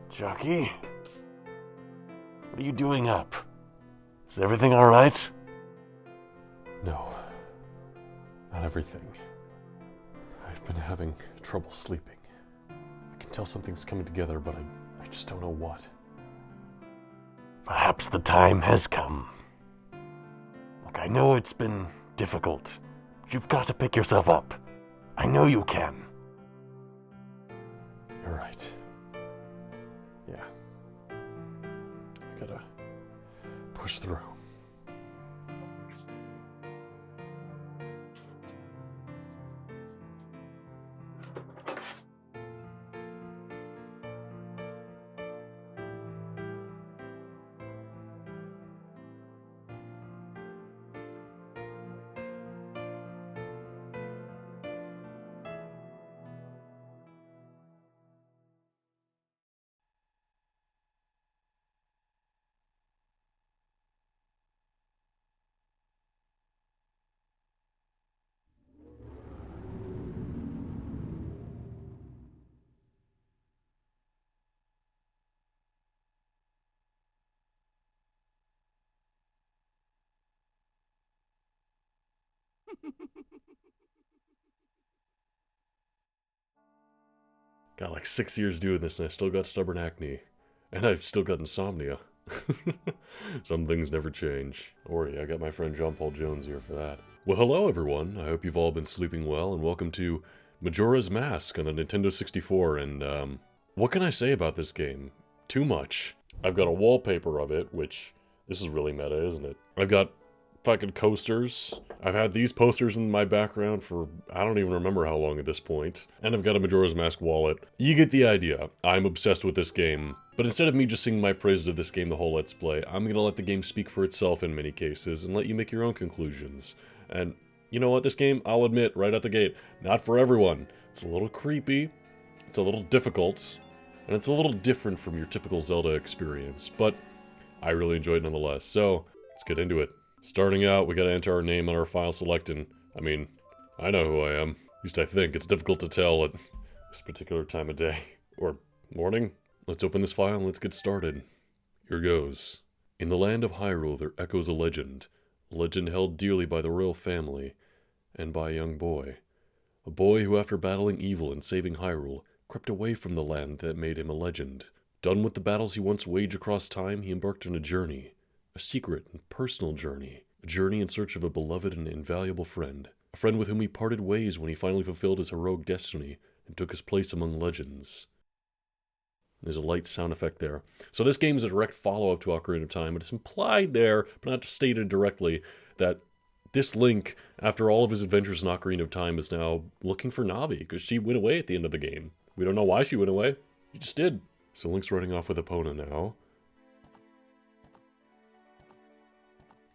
Jockey? What are you doing up? Is everything alright? No. Not everything. I've been having trouble sleeping. I can tell something's coming together, but I just don't know what. Perhaps the time has come. Look, I know it's been difficult, but you've got to pick yourself up. I know you can. You're right. Yeah. I gotta push through. Got like 6 years doing this and I still got stubborn acne. And I've still got insomnia. Some things never change. Or yeah, I got my friend John Paul Jones here for that. Well, hello everyone. I hope you've all been sleeping well and welcome to Majora's Mask on the Nintendo 64 and what can I say about this game? Too much. I've got a wallpaper of it, which this is really meta, isn't it? I've got fucking coasters. I've had these posters in my background for I don't even remember how long at this point. And I've got a Majora's Mask wallet. You get the idea. I'm obsessed with this game. But instead of me just singing my praises of this game the whole Let's Play, I'm gonna let the game speak for itself in many cases and let you make your own conclusions. And you know what, this game, I'll admit right out the gate, not for everyone. It's a little creepy, it's a little difficult, and it's a little different from your typical Zelda experience, but I really enjoyed it nonetheless. So, let's get into it. Starting out, we gotta enter our name on our file select, and, I mean, I know who I am. At least I think. It's difficult to tell at this particular time of day. Or morning? Let's open this file and let's get started. Here goes. In the land of Hyrule there echoes a legend held dearly by the royal family, and by a young boy. A boy who after battling evil and saving Hyrule, crept away from the land that made him a legend. Done with the battles he once waged across time, he embarked on a journey. A secret and personal journey. A journey in search of a beloved and invaluable friend. A friend with whom he parted ways when he finally fulfilled his heroic destiny and took his place among legends. There's a light sound effect there. So this game is a direct follow-up to Ocarina of Time, but it's implied there, but not stated directly, that this Link, after all of his adventures in Ocarina of Time, is now looking for Navi, because she went away at the end of the game. We don't know why she went away. She just did. So Link's running off with Epona now.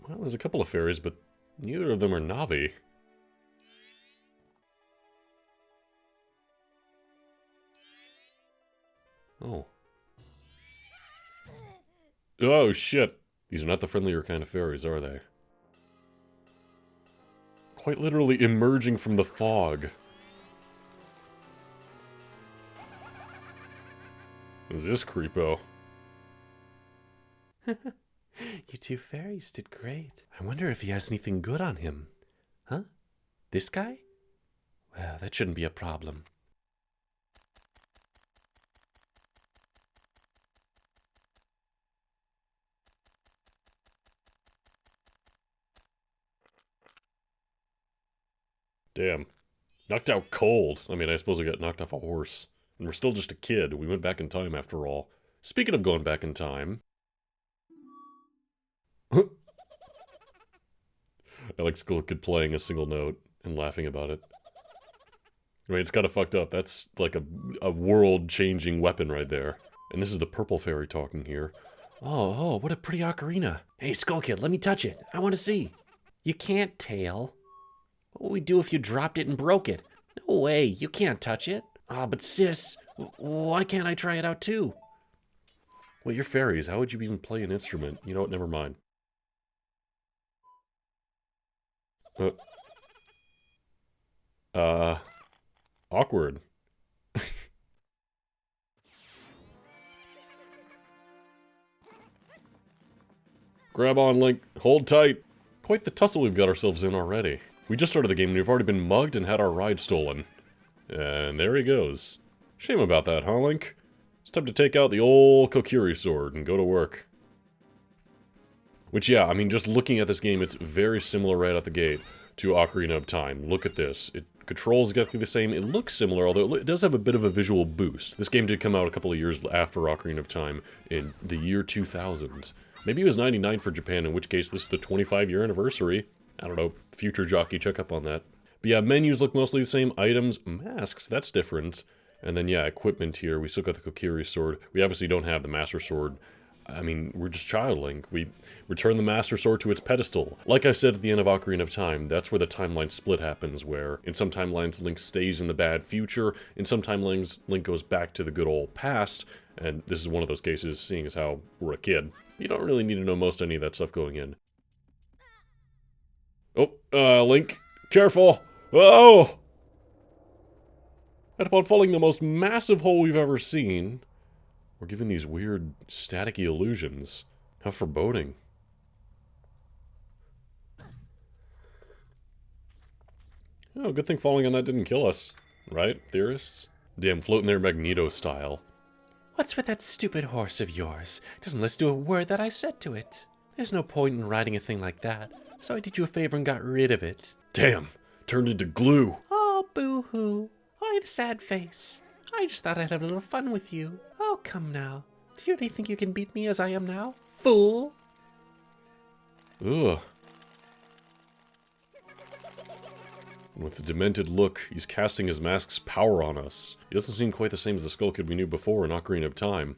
Well, there's a couple of fairies, but neither of them are Navi. Oh. Oh, shit. These are not the friendlier kind of fairies, are they? Quite literally emerging from the fog. Who's this creepo? You two fairies did great. I wonder if he has anything good on him. Huh? This guy? Well, that shouldn't be a problem. Damn. Knocked out cold. I mean, I suppose I got knocked off a horse. And we're still just a kid. We went back in time after all. Speaking of going back in time... I like Skull Kid playing a single note and laughing about it. I mean, it's kind of fucked up. That's like a world-changing weapon right there. And this is the purple fairy talking here. Oh, what a pretty ocarina. Hey, Skull Kid, let me touch it. I want to see. You can't, Tail. What would we do if you dropped it and broke it? No way, you can't touch it. Ah, but sis, why can't I try it out too? Well, you're fairies. How would you even play an instrument? You know what? Never mind. Awkward. Grab on, Link. Hold tight. Quite the tussle we've got ourselves in already. We just started the game and we've already been mugged and had our ride stolen. And there he goes. Shame about that, huh, Link? It's time to take out the old Kokiri sword and go to work. Which, yeah, I mean, just looking at this game, it's very similar right out the gate to Ocarina of Time. Look at this. It controls exactly the same. It looks similar, although it does have a bit of a visual boost. This game did come out a couple of years after Ocarina of Time, in the year 2000. Maybe it was 99 for Japan, in which case this is the 25-year anniversary. I don't know, future Jockey, check up on that. But yeah, menus look mostly the same. Items, masks, that's different. And then yeah, equipment here. We still got the Kokiri sword. We obviously don't have the Master Sword. I mean, we're just Child Link. We return the Master Sword to its pedestal. Like I said at the end of Ocarina of Time, that's where the timeline split happens, where in some timelines Link stays in the bad future, in some timelines Link goes back to the good old past, and this is one of those cases, seeing as how we're a kid. You don't really need to know most any of that stuff going in. Oh, Link, careful! Oh! And upon falling the most massive hole we've ever seen, we're given these weird, staticky illusions. How foreboding. Oh, good thing falling on that didn't kill us. Right, theorists? Damn, floating there Magneto style. What's with that stupid horse of yours? Doesn't listen to a word that I said to it. There's no point in riding a thing like that, so I did you a favor and got rid of it. Damn, turned into glue. Oh, boo-hoo. Why the sad face? I just thought I'd have a little fun with you. Oh, come now. Do you really think you can beat me as I am now? Fool! Ugh. With a demented look, he's casting his mask's power on us. He doesn't seem quite the same as the Skull Kid we knew before in Ocarina of Time.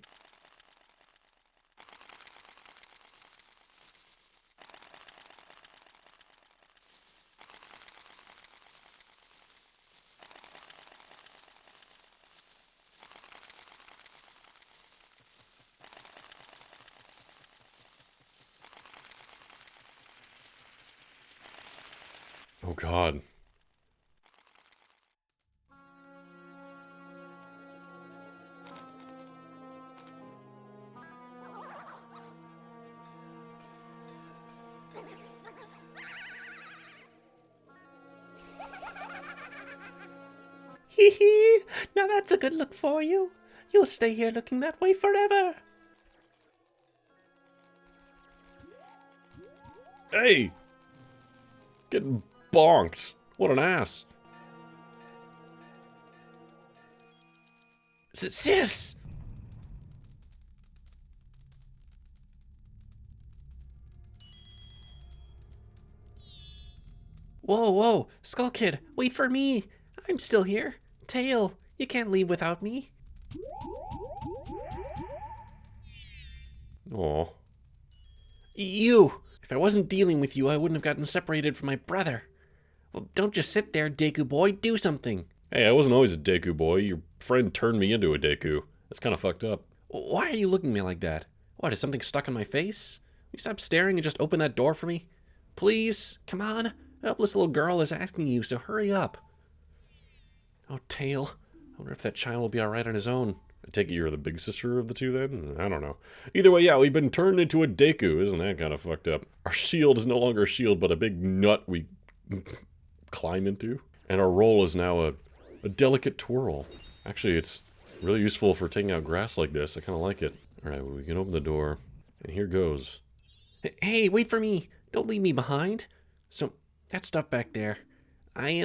Oh god. Hee hee! Now that's a good look for you. You'll stay here looking that way forever. Hey! Getting bonked. What an ass. Sis! Whoa, whoa, Skull Kid, wait for me. I'm still here. Tail, you can't leave without me. Aw. You! If I wasn't dealing with you, I wouldn't have gotten separated from my brother. Well, don't just sit there, Deku boy. Do something. Hey, I wasn't always a Deku boy. Your friend turned me into a Deku. That's kind of fucked up. Why are you looking at me like that? What, is something stuck in my face? Will you stop staring and just open that door for me? Please? Come on. A helpless little girl is asking you, so hurry up. Oh, Tail. I wonder if that child will be alright on his own. I take it you're the big sister of the two then? I don't know. Either way, yeah, we've been turned into a Deku. Isn't that kind of fucked up? Our shield is no longer a shield, but a big nut we climb into. And our roll is now a delicate twirl. Actually, it's really useful for taking out grass like this. I kind of like it. Alright, well, we can open the door. And here goes. Hey, wait for me. Don't leave me behind. So, that stuff back there. I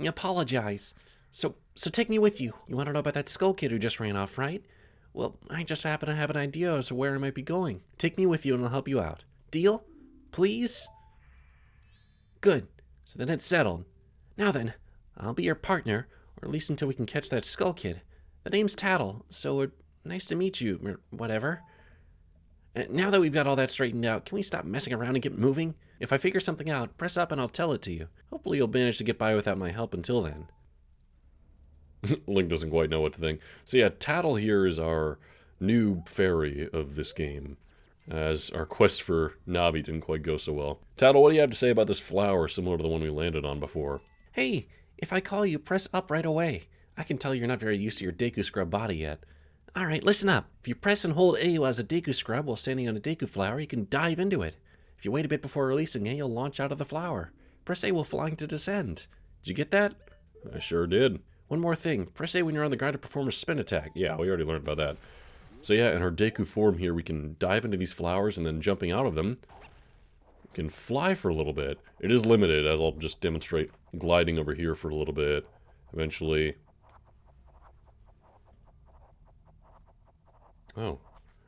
apologize. So take me with you. You want to know about that Skull Kid who just ran off, right? Well, I just happen to have an idea as to where I might be going. Take me with you and I'll help you out. Deal? Please? Good. So then it's settled. Now then, I'll be your partner, or at least until we can catch that Skull Kid. The name's Tatl, so nice to meet you, or whatever. Now that we've got all that straightened out, can we stop messing around and get moving? If I figure something out, press up and I'll tell it to you. Hopefully you'll manage to get by without my help until then. Link doesn't quite know what to think. So yeah, Tatl here is our new fairy of this game, as our quest for Navi didn't quite go so well. Tatl, what do you have to say about this flower similar to the one we landed on before? Hey, if I call you, press up right away. I can tell you're not very used to your Deku Scrub body yet. Alright, listen up. If you press and hold A as a Deku Scrub while standing on a Deku flower, you can dive into it. If you wait a bit before releasing it, you'll launch out of the flower. Press A while flying to descend. Did you get that? I sure did. One more thing. Press A when you're on the ground to perform a spin attack. Yeah, we already learned about that. So yeah, in our Deku form here, we can dive into these flowers and then jumping out of them, we can fly for a little bit. It is limited, as I'll just demonstrate gliding over here for a little bit. Eventually... Oh.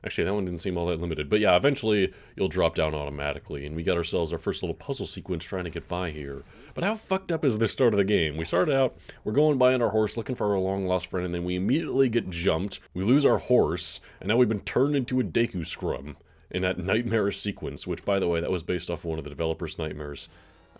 Actually, that one didn't seem all that limited. But yeah, eventually you'll drop down automatically. And we got ourselves our first little puzzle sequence trying to get by here. But how fucked up is this start of the game? We started out, we're going by on our horse looking for our long-lost friend, and then we immediately get jumped. We lose our horse, and now we've been turned into a Deku scrum in that nightmarish sequence. Which, by the way, that was based off of one of the developers' nightmares.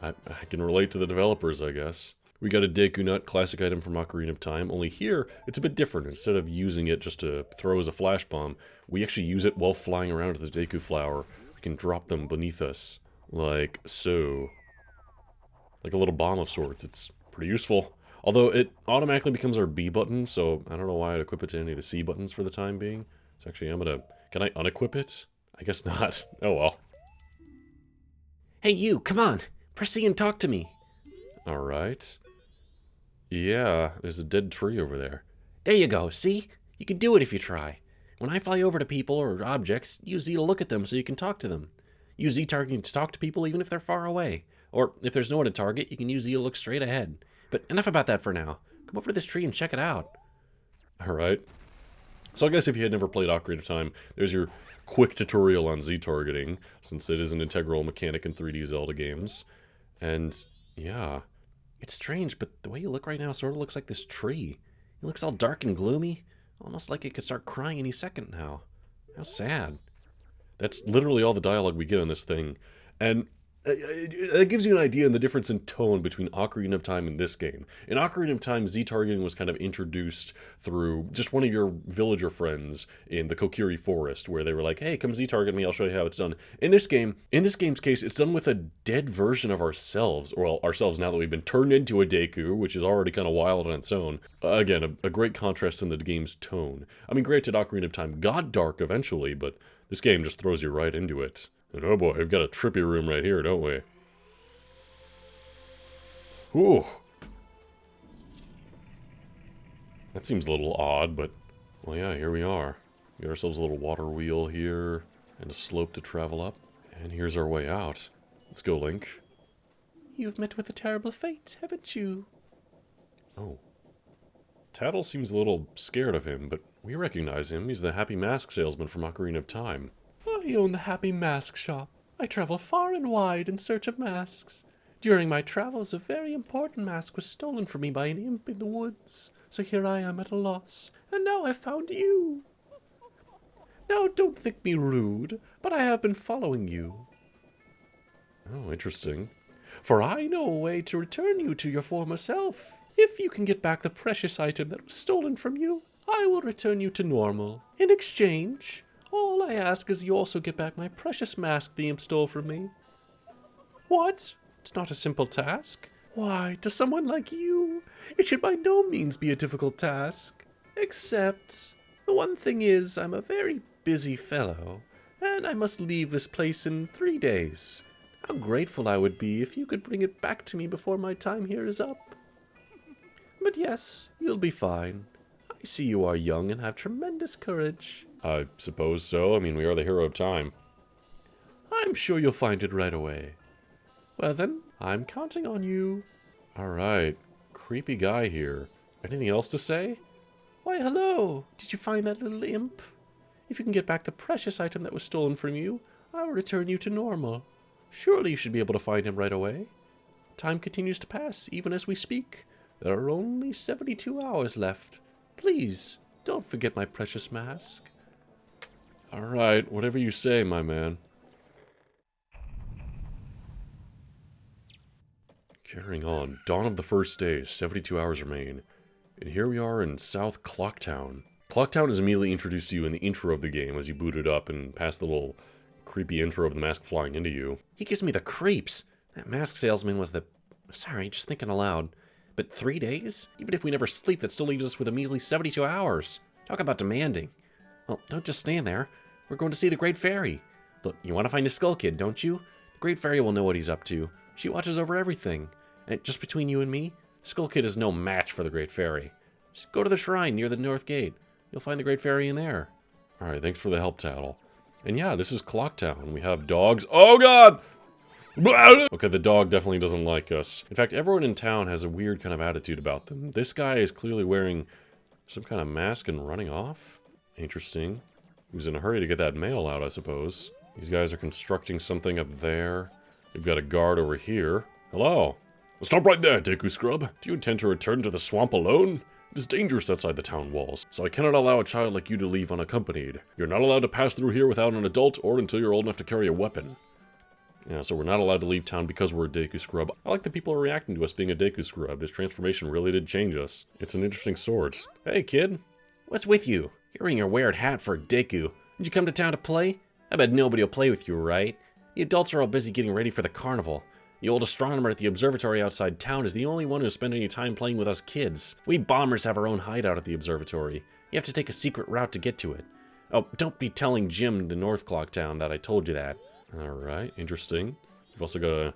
I can relate to the developers, I guess. We got a Deku Nut, classic item from Ocarina of Time, only here, it's a bit different. Instead of using it just to throw as a flash bomb, we actually use it while flying around with the Deku Flower. We can drop them beneath us, like so. Like a little bomb of sorts. It's pretty useful. Although it automatically becomes our B button, so I don't know why I'd equip it to any of the C buttons for the time being. So actually, can I unequip it? I guess not. Oh well. Hey you, come on! Press C and talk to me. Alright. Yeah, there's a dead tree over there. There you go, see? You can do it if you try. When I fly over to people or objects, use Z to look at them so you can talk to them. Use Z targeting to talk to people even if they're far away. Or if there's no one to target, you can use Z to look straight ahead. But enough about that for now. Come over to this tree and check it out. Alright. So I guess if you had never played Ocarina of Time, there's your quick tutorial on Z targeting, since it is an integral mechanic in 3D Zelda games. And, yeah. It's strange, but the way you look right now sort of looks like this tree. It looks all dark and gloomy, almost like it could start crying any second now. How sad. That's literally all the dialogue we get on this thing. And it gives you an idea in the difference in tone between Ocarina of Time and this game. In Ocarina of Time, Z-targeting was kind of introduced through just one of your villager friends in the Kokiri Forest, where they were like, hey, come Z-target me, I'll show you how it's done. In this game's case, it's done with a dead version of ourselves, or well, ourselves now that we've been turned into a Deku, which is already kind of wild on its own. Again, a great contrast in the game's tone. I mean, granted, Ocarina of Time got dark eventually, but this game just throws you right into it. And oh boy, we've got a trippy room right here, don't we? Ooh. That seems a little odd, but, well, yeah, here we are. We got ourselves a little water wheel here, and a slope to travel up. And here's our way out. Let's go, Link. You've met with a terrible fate, haven't you? Oh. Tatl seems a little scared of him, but we recognize him. He's the happy mask salesman from Ocarina of Time. I own the Happy Mask Shop. I travel far and wide in search of masks. During my travels, a very important mask was stolen from me by an imp in the woods. So here I am at a loss, and now I've found you. Now, don't think me rude, but I have been following you. Oh, interesting. For I know a way to return you to your former self. If you can get back the precious item that was stolen from you, I will return you to normal. In exchange, all I ask is you also get back my precious mask the imp stole from me. What? It's not a simple task. Why, to someone like you, it should by no means be a difficult task. Except, the one thing is, I'm a very busy fellow, and I must leave this place in 3 days. How grateful I would be if you could bring it back to me before my time here is up. But yes, you'll be fine. I see you are young and have tremendous courage. I suppose so. I mean, we are the hero of time. I'm sure you'll find it right away. Well then, I'm counting on you. Alright. Creepy guy here. Anything else to say? Why, hello. Did you find that little imp? If you can get back the precious item that was stolen from you, I will return you to normal. Surely you should be able to find him right away. Time continues to pass, even as we speak. There are only 72 hours left. Please, don't forget my precious mask. Alright, whatever you say, my man. Carrying on. Dawn of the first day. 72 hours remain. And here we are in South Clocktown. Clocktown is immediately introduced to you in the intro of the game as you boot it up and pass the little creepy intro of the mask flying into you. He gives me the creeps. That mask salesman was the... Sorry, just thinking aloud. But 3 days? Even if we never sleep, that still leaves us with a measly 72 hours. Talk about demanding. Well, don't just stand there. We're going to see the Great Fairy. Look, you want to find the Skull Kid, don't you? Great Fairy will know what he's up to. She watches over everything. And just between you and me, Skull Kid is no match for the Great Fairy. Just go to the shrine near the North Gate. You'll find the Great Fairy in there. Alright, thanks for the help, Tatl. And yeah, this is Clocktown. We have dogs. Oh god! Okay, the dog definitely doesn't like us. In fact, everyone in town has a weird kind of attitude about them. This guy is clearly wearing some kind of mask and running off. Interesting. He was in a hurry to get that mail out, I suppose. These guys are constructing something up there. We've got a guard over here. Hello. Stop right there, Deku Scrub. Do you intend to return to the swamp alone? It is dangerous outside the town walls, so I cannot allow a child like you to leave unaccompanied. You're not allowed to pass through here without an adult or until you're old enough to carry a weapon. Yeah, so we're not allowed to leave town because we're a Deku Scrub. I like that people are reacting to us being a Deku Scrub. This transformation really did change us. It's an interesting sword. Hey, kid. What's with you? You're wearing your weird hat for a Deku. Did you come to town to play? I bet nobody will play with you, right? The adults are all busy getting ready for the carnival. The old astronomer at the observatory outside town is the only one who spent any time playing with us kids. We bombers have our own hideout at the observatory. You have to take a secret route to get to it. Oh, don't be telling Jim the North Clocktown that I told you that. Alright, interesting. We've also got an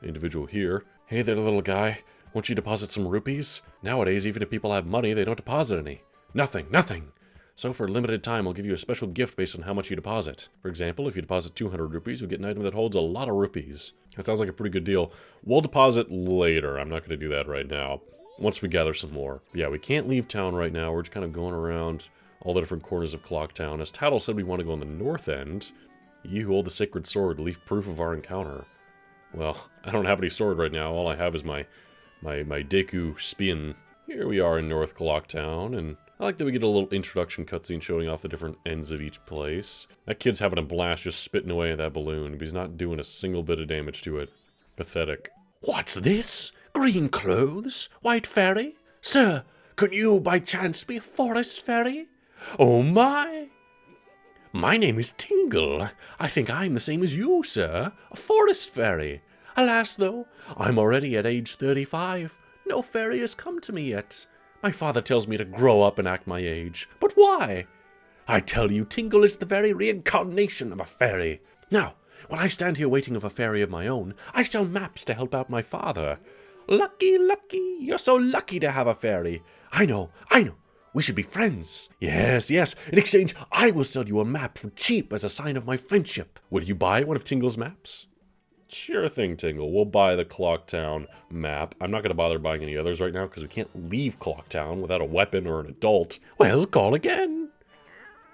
individual here. Hey there, little guy. Won't you deposit some rupees? Nowadays, even if people have money, they don't deposit any. Nothing, nothing! So for a limited time, I'll give you a special gift based on how much you deposit. For example, if you deposit 200 rupees, you'll get an item that holds a lot of rupees. That sounds like a pretty good deal. We'll deposit later. I'm not going to do that right now. Once we gather some more. Yeah, we can't leave town right now. We're just kind of going around all the different corners of Clocktown. As Tatl said, we want to go on the north end. You who hold the sacred sword, leave proof of our encounter. Well, I don't have any sword right now. All I have is my Deku spin. Here we are in North Clocktown, and I like that we get a little introduction cutscene showing off the different ends of each place. That kid's having a blast just spitting away at that balloon, but he's not doing a single bit of damage to it. Pathetic. What's this? Green clothes? White fairy? Sir, could you by chance be a forest fairy? Oh my! My name is Tingle. I think I'm the same as you, sir, a forest fairy. Alas, though, I'm already at age 35. No fairy has come to me yet. My father tells me to grow up and act my age. But why? I tell you, Tingle is the very reincarnation of a fairy. Now, while I stand here waiting of a fairy of my own, I sell maps to help out my father. Lucky, lucky, you're so lucky to have a fairy. I know. We should be friends. Yes. In exchange, I will sell you a map for cheap as a sign of my friendship. Would you buy one of Tingle's maps? Sure thing, Tingle. We'll buy the Clocktown map. I'm not going to bother buying any others right now because we can't leave Clocktown without a weapon or an adult. Well, call again.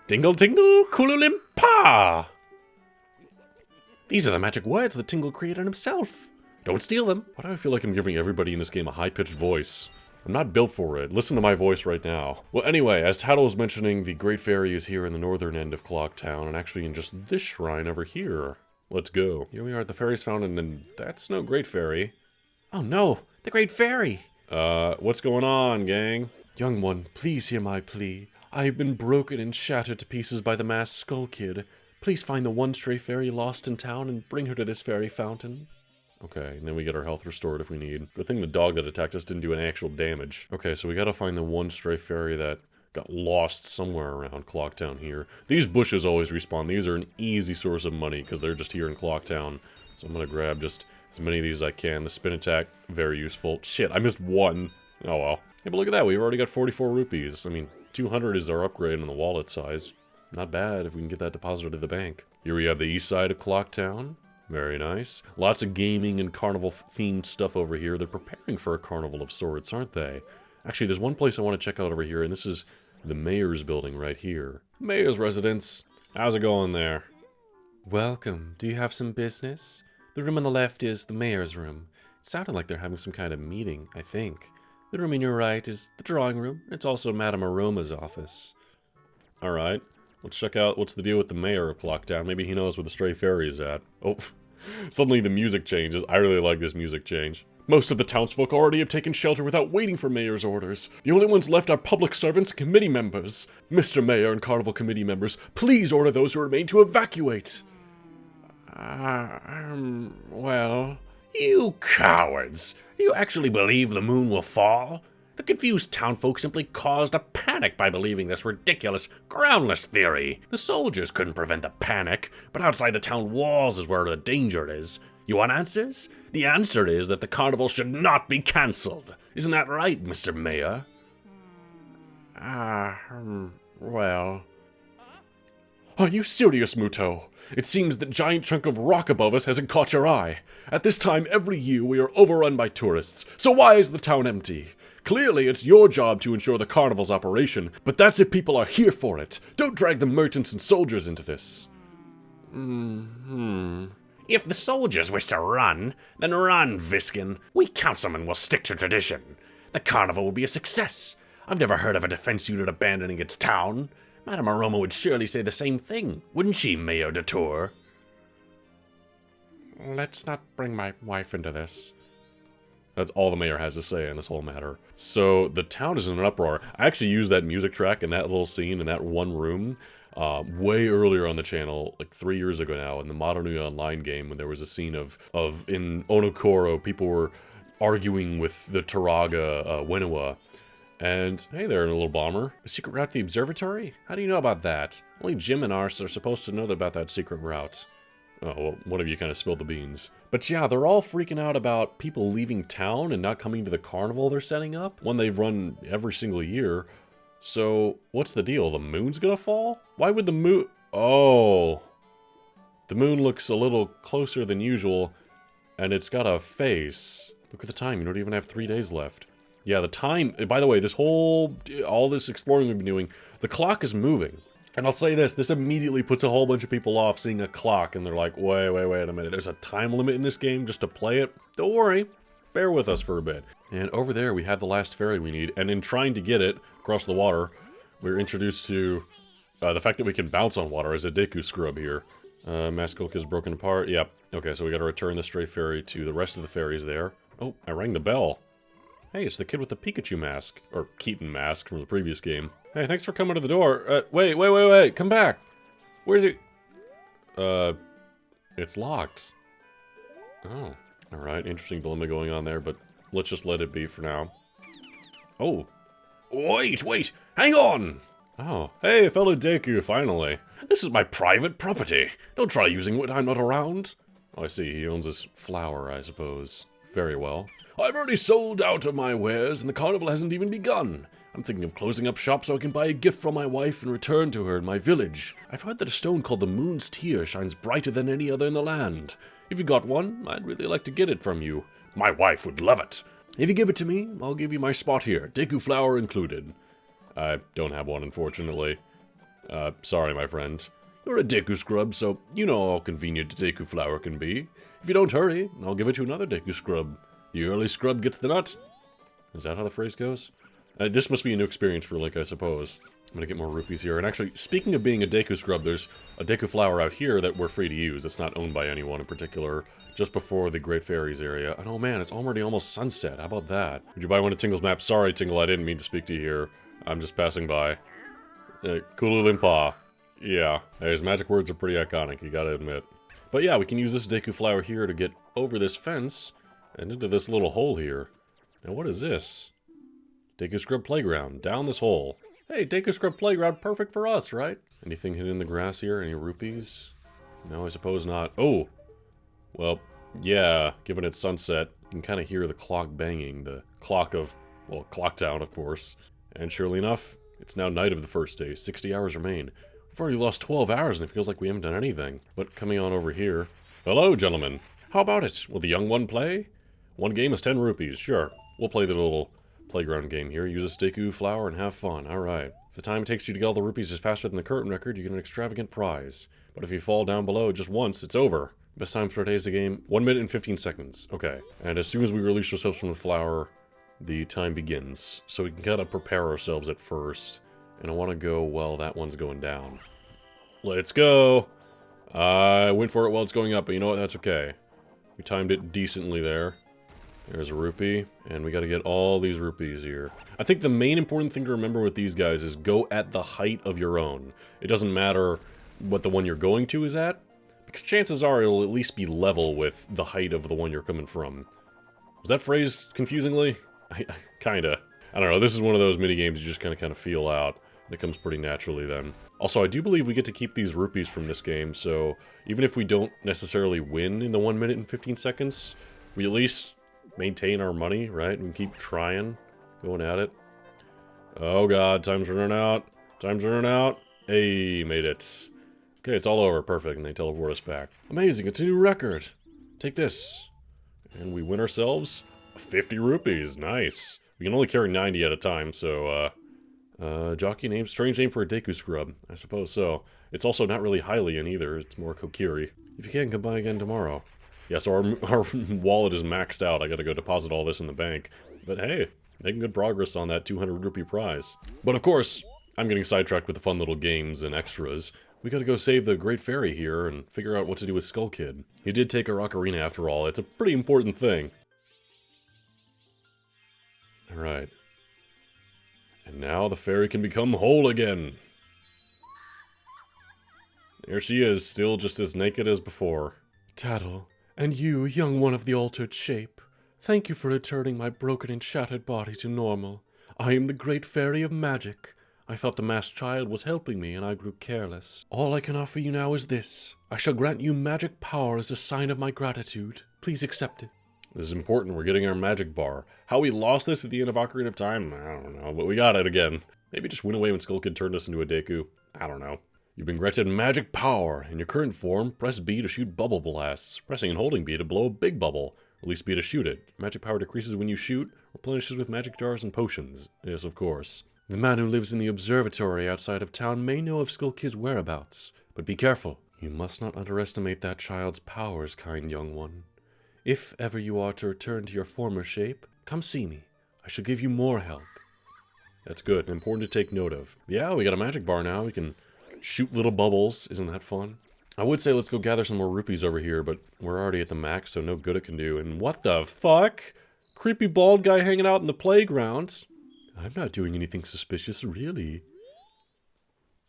Tingle, tingle, kululimpa. These are the magic words that Tingle created himself. Don't steal them. Why do I feel like I'm giving everybody in this game a high-pitched voice? I'm not built for it. Listen to my voice right now. Well, anyway, as Tatl was mentioning, the Great Fairy is here in the northern end of Clocktown, and actually in just this shrine over here. Let's go. Here we are at the Fairy's Fountain, and that's no Great Fairy. Oh no, the Great Fairy! What's going on, gang? Young one, please hear my plea. I have been broken and shattered to pieces by the masked Skull Kid. Please find the one stray fairy lost in town and bring her to this fairy fountain. Okay, and then we get our health restored if we need. Good thing the dog that attacked us didn't do any actual damage. Okay, so we gotta find the one stray fairy that got lost somewhere around Clocktown here. These bushes always respawn. These are an easy source of money because they're just here in Clocktown. So I'm gonna grab just as many of these as I can. The spin attack, very useful. Shit, I missed one. Oh well. Hey, but look at that. We've already got 44 rupees. I mean, 200 is our upgrade on the wallet size. Not bad if we can get that deposited to the bank. Here we have the east side of Clocktown. Very nice. Lots of gaming and carnival-themed stuff over here. They're preparing for a carnival of sorts, aren't they? Actually, there's one place I want to check out over here, and this is the mayor's building right here. Mayor's residence. How's it going there? Welcome. Do you have some business? The room on the left is the mayor's room. It sounded like they're having some kind of meeting, I think. The room on your right is the drawing room. It's also Madame Aroma's office. Alright. Let's check out what's the deal with the mayor of Clocktown. Maybe he knows where the stray fairy is at. Oh, suddenly the music changes. I really like this music change. Most of the townsfolk already have taken shelter without waiting for mayor's orders. The only ones left are public servants and committee members. Mr. Mayor and Carnival Committee members, please order those who remain to evacuate. Well... You cowards! You actually believe the moon will fall? The confused townfolk simply caused a panic by believing this ridiculous, groundless theory. The soldiers couldn't prevent the panic, but outside the town walls is where the danger is. You want answers? The answer is that the carnival should not be cancelled. Isn't that right, Mr. Mayor? Well... Are you serious, Muto? It seems that giant chunk of rock above us hasn't caught your eye. At this time every year we are overrun by tourists, so why is the town empty? Clearly it's your job to ensure the carnival's operation, but that's if people are here for it. Don't drag the merchants and soldiers into this. If the soldiers wish to run, then run, Viskin. We councilmen will stick to tradition. The carnival will be a success. I've never heard of a defense unit abandoning its town. Madame Aroma would surely say the same thing, wouldn't she, Mayor de Tour? Let's not bring my wife into this. That's all the mayor has to say in this whole matter. So, the town is in an uproar. I actually used that music track in that little scene in that one room way earlier on the channel, like 3 years ago now, in the Modern Online game, when there was a scene of in Onokoro, people were arguing with the Turaga Wenua. And, hey there, little bomber. A secret route to the Observatory? How do you know about that? Only Jim and Ars are supposed to know about that secret route. Oh, well, one of you kind of spilled the beans. But yeah, they're all freaking out about people leaving town and not coming to the carnival they're setting up. One they've run every single year. So, what's the deal? The moon's gonna fall? Why would the moon... Oh. The moon looks a little closer than usual, and it's got a face. Look at the time, you don't even have 3 days left. Yeah, the time... By the way, all this exploring we've been doing, the clock is moving. And I'll say this immediately puts a whole bunch of people off seeing a clock, and they're like, wait a minute, there's a time limit in this game just to play it? Don't worry, bear with us for a bit. And over there, we have the last ferry we need, and in trying to get it across the water, we're introduced to the fact that we can bounce on water as a Deku scrub here. Maskulk is broken apart, yep. Okay, so we gotta return the stray ferry to the rest of the ferries there. Oh, I rang the bell. Hey, it's the kid with the Pikachu mask, or Keaton mask from the previous game. Hey, thanks for coming to the door. Wait, come back. Where's he? It's locked. Oh, alright, interesting dilemma going on there, but let's just let it be for now. Oh. Wait, hang on! Oh, hey, fellow Deku, finally. This is my private property. Don't try using it when I'm not around. Oh, I see, he owns this flower, I suppose. Very well. I've already sold out of my wares, and the carnival hasn't even begun. I'm thinking of closing up shop so I can buy a gift from my wife and return to her in my village. I've heard that a stone called the Moon's Tear shines brighter than any other in the land. If you got one, I'd really like to get it from you. My wife would love it. If you give it to me, I'll give you my spot here, Deku flower included. I don't have one, unfortunately. Sorry, my friend. You're a Deku scrub, so you know how convenient a Deku flower can be. If you don't hurry, I'll give it to another Deku scrub. The early scrub gets the nut. Is that how the phrase goes? This must be a new experience for Link, I suppose. I'm gonna get more rupees here. And actually, speaking of being a Deku scrub, there's a Deku flower out here that we're free to use. It's not owned by anyone in particular, just before the Great Fairies area. And oh man, it's already almost sunset. How about that? Would you buy one of Tingle's maps? Sorry, Tingle, I didn't mean to speak to you here. I'm just passing by. Kululimpa. Yeah, his magic words are pretty iconic, you gotta admit. But yeah, we can use this Deku flower here to get over this fence and into this little hole here. Now what is this? Deku Scrub Playground. Down this hole. Hey, Deku Scrub Playground, perfect for us, right? Anything hidden in the grass here? Any rupees? No, I suppose not. Oh! Well, yeah, given it's sunset, you can kind of hear the clock banging. The clock of, well, Clock Town, of course. And surely enough, it's now night of the first day. 60 hours remain. We've already lost 12 hours and it feels like we haven't done anything. But coming on over here... Hello, gentlemen. How about it? Will the young one play? One game is 10 rupees, sure. We'll play the little playground game here. Use a Deku flower and have fun. Alright. If the time it takes you to get all the rupees is faster than the current record, you get an extravagant prize. But if you fall down below just once, it's over. Best time for today's game, 1 minute and 15 seconds. Okay. And as soon as we release ourselves from the flower, the time begins. So we can kind of prepare ourselves at first. And I want to go while that one's going down. Let's go! I went for it while it's going up, but you know what? That's okay. We timed it decently there. There's a rupee, and we gotta get all these rupees here. I think the main important thing to remember with these guys is go at the height of your own. It doesn't matter what the one you're going to is at, because chances are it'll at least be level with the height of the one you're coming from. Was that phrased confusingly? Kinda. I don't know, this is one of those mini games you just kind of feel out. It comes pretty naturally then. Also, I do believe we get to keep these rupees from this game, so even if we don't necessarily win in the 1 minute and 15 seconds, we at least maintain our money, right? We keep trying, going at it. Oh god, time's running out. Time's running out. Hey, made it. Okay, it's all over. Perfect, and they teleport us back. Amazing, it's a new record. Take this. And we win ourselves 50 rupees. Nice. We can only carry 90 at a time, so, Jockey name? Strange name for a Deku scrub. I suppose so. It's also not really Hylian either. It's more Kokiri. If you can, come by again tomorrow. Yeah, so our wallet is maxed out. I gotta go deposit all this in the bank. But hey, making good progress on that 200 rupee prize. But of course, I'm getting sidetracked with the fun little games and extras. We gotta go save the Great Fairy here and figure out what to do with Skull Kid. He did take our ocarina after all. It's a pretty important thing. Alright. And now the fairy can become whole again. There she is, still just as naked as before. Tatl, and you, young one of the altered shape, thank you for returning my broken and shattered body to normal. I am the Great Fairy of Magic. I thought the masked child was helping me, and I grew careless. All I can offer you now is this. I shall grant you magic power as a sign of my gratitude. Please accept it. This is important. We're getting our magic bar. How we lost this at the end of Ocarina of Time? I don't know, but we got it again. Maybe just went away when Skull Kid turned us into a Deku. I don't know. You've been granted magic power. In your current form, press B to shoot bubble blasts. Pressing and holding B to blow a big bubble. Release B to shoot it. Magic power decreases when you shoot, replenishes with magic jars and potions. Yes, of course. The man who lives in the Observatory outside of town may know of Skull Kid's whereabouts, but be careful. You must not underestimate that child's powers, kind young one. If ever you are to return to your former shape, come see me. I shall give you more help. That's good. Important to take note of. Yeah, we got a magic bar now. We can shoot little bubbles. Isn't that fun? I would say let's go gather some more rupees over here, but we're already at the max, so no good it can do. And what the fuck? Creepy bald guy hanging out in the playground. I'm not doing anything suspicious, really.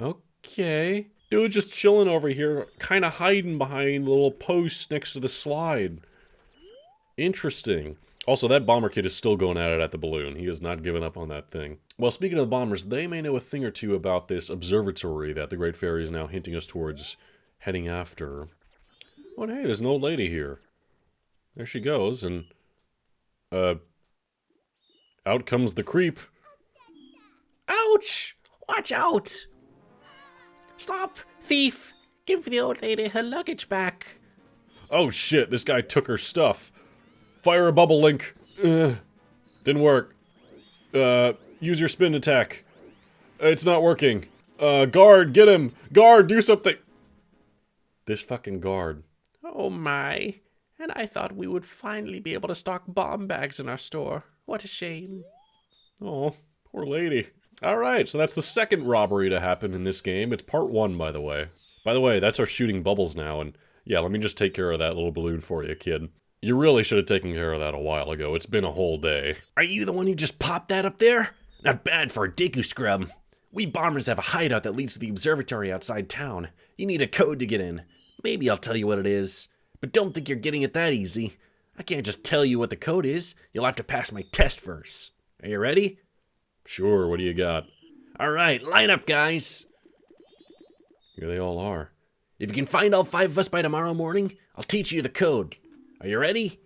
Okay. Dude just chilling over here, kind of hiding behind the little post next to the slide. Interesting. Also, that bomber kid is still going at it at the balloon. He has not given up on that thing. Well, speaking of the bombers, they may know a thing or two about this observatory that the Great Fairy is now hinting us towards heading after. Oh, hey, there's an old lady here. There she goes, and... out comes the creep. Ouch! Watch out! Stop! Thief! Give the old lady her luggage back. Oh shit, this guy took her stuff. Fire a bubble link. Didn't work. Use your spin attack. It's not working. Guard, get him! Guard, do something! This fucking guard. Oh my. And I thought we would finally be able to stock bomb bags in our store. What a shame. Oh, poor lady. Alright, so that's the second robbery to happen in this game. It's part 1, by the way. By the way, that's our shooting bubbles now, and yeah, let me just take care of that little balloon for you, kid. You really should have taken care of that a while ago. It's been a whole day. Are you the one who just popped that up there? Not bad for a Deku scrub. We bombers have a hideout that leads to the observatory outside town. You need a code to get in. Maybe I'll tell you what it is. But don't think you're getting it that easy. I can't just tell you what the code is. You'll have to pass my test first. Are you ready? Sure, what do you got? Alright, line up, guys. Here they all are. If you can find all 5 of us by tomorrow morning, I'll teach you the code. Are you ready?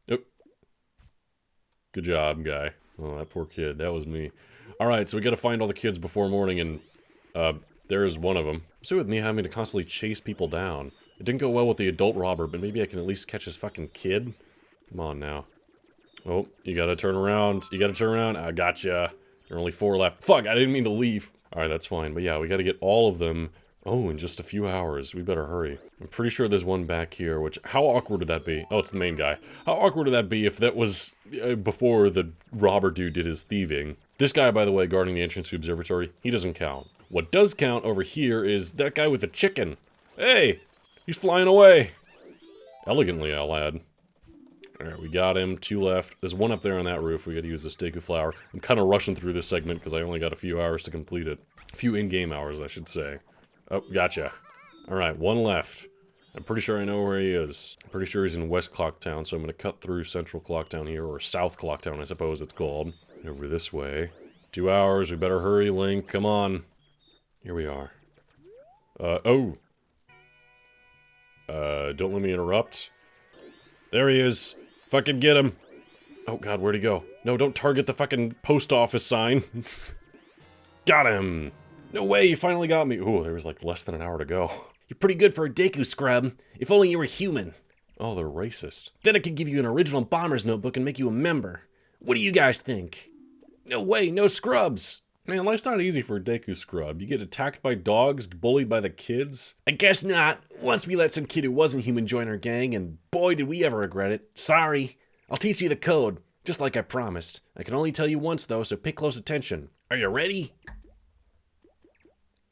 Yep. Good job, guy. Oh, that poor kid. That was me. Alright, so we gotta find all the kids before morning, and, there's one of them. So with me having to constantly chase people down. It didn't go well with the adult robber, but maybe I can at least catch his fucking kid? Come on now. Oh, you gotta turn around. You gotta turn around. I gotcha. There are only 4 left. Fuck, I didn't mean to leave. Alright, that's fine. But yeah, we gotta get all of them. Oh, in just a few hours. We better hurry. I'm pretty sure there's one back here, which... How awkward would that be? Oh, it's the main guy. How awkward would that be if that was before the robber dude did his thieving? This guy, by the way, guarding the entrance to the observatory, he doesn't count. What does count over here is that guy with the chicken. Hey! He's flying away! Elegantly, I'll add. Alright, we got him. 2 left. There's one up there on that roof. We gotta use this Deku flower. I'm kind of rushing through this segment because I only got a few hours to complete it. A few in-game hours, I should say. Oh, gotcha. Alright, 1 left. I'm pretty sure I know where he is. I'm pretty sure he's in West Clocktown, so I'm gonna cut through Central Clocktown here, or South Clocktown, I suppose it's called. Over this way. 2 hours, we better hurry, Link, come on. Here we are. Oh. Don't let me interrupt. There he is. Fucking get him. Oh god, where'd he go? No, don't target the fucking post office sign. Got him. No way, you finally got me. Ooh, there was like less than an hour to go. You're pretty good for a Deku scrub. If only you were human. Oh, they're racist. Then I could give you an original Bomber's notebook and make you a member. What do you guys think? No way, no scrubs. Man, life's not easy for a Deku scrub. You get attacked by dogs, bullied by the kids. I guess not. Once we let some kid who wasn't human join our gang, and boy did we ever regret it. Sorry. I'll teach you the code, just like I promised. I can only tell you once though, so pay close attention. Are you ready?